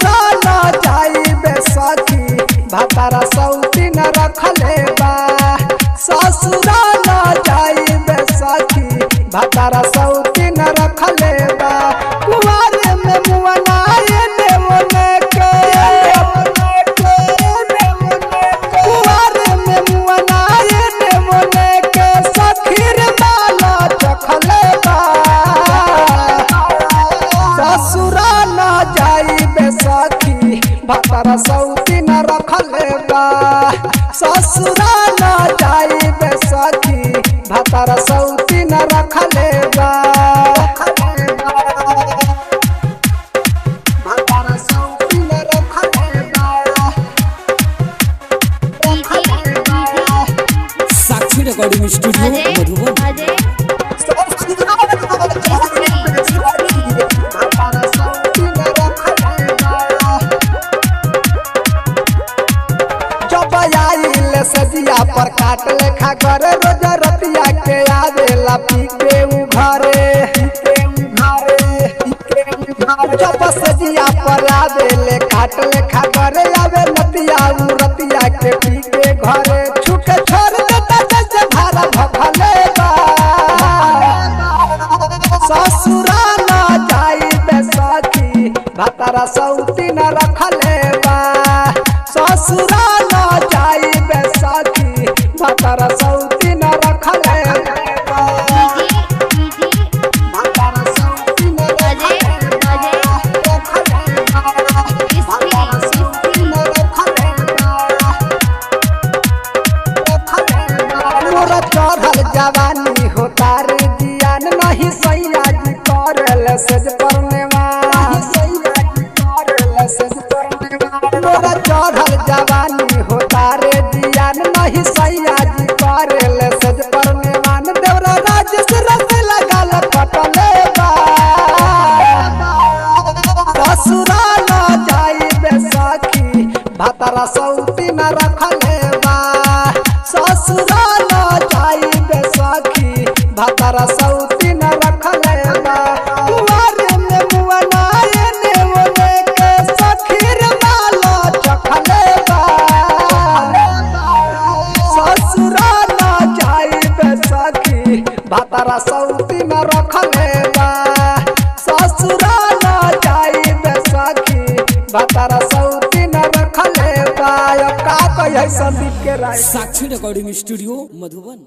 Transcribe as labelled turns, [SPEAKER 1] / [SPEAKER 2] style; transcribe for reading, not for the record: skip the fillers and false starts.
[SPEAKER 1] ससुराल जाइबे सखी भातारा सौतीन रखले बा। ससुराल जाइबे सखी भातारा सौतीन रखले बा। कुंवारे में मुअना एने ओने के, कुंवारे में मुअना एने ओने के सखीर माला चखले बा। ससुराल जाइबे सखी भातारा सौतीन रखले बा। ससुराल जाइबे सखी भातारा सौतीन रखले बा। भातारा सौतीन रखले बा।
[SPEAKER 2] साक्षी रिकॉर्डिंग स्टूडियो मधुबन। सजिया पर काट लेखा करे रोज रतिया के आवेला पी के घरे। जब सजिया पर आवेले काट लेखा करे आवे नतिया रतिया के पी के घरे। छुके छोड़ देता जैसे भारा भखले बा। ससुराल जाइबे सखी भातारा सौतीन रखले बा। ससुराल जाइबे सखी भातारा सौतीन रखले बा। भातारा सौतीन रखले बा। भातारा सौतीन रखले बा। मोरा चढ़ल जवानी होता रे जियान नहीं सैया जी करल सेज परनेवा। मोरा चढ़ल जवानी होता रे जियान नहीं सैया जी करल सेज परनेवान। देवरा राजेश रस लगाल पटले बा। ससुराल जाइबे सखी भातारा सौतीन रखले बा। ससुराल जाइबे सखी भातारा सौतीन रखले बा। कुंवारे में मुअना एने ओने के सखीर माला चखले बा। ससुराल जाइबे सखी भातारा सौतीन रखले बा। ससुराल जाइबे सखी भातारा सौतीन रखले बा। का कहिए संदीप के राय। साक्षी रिकॉर्डिंग स्टूडियो मधुबन।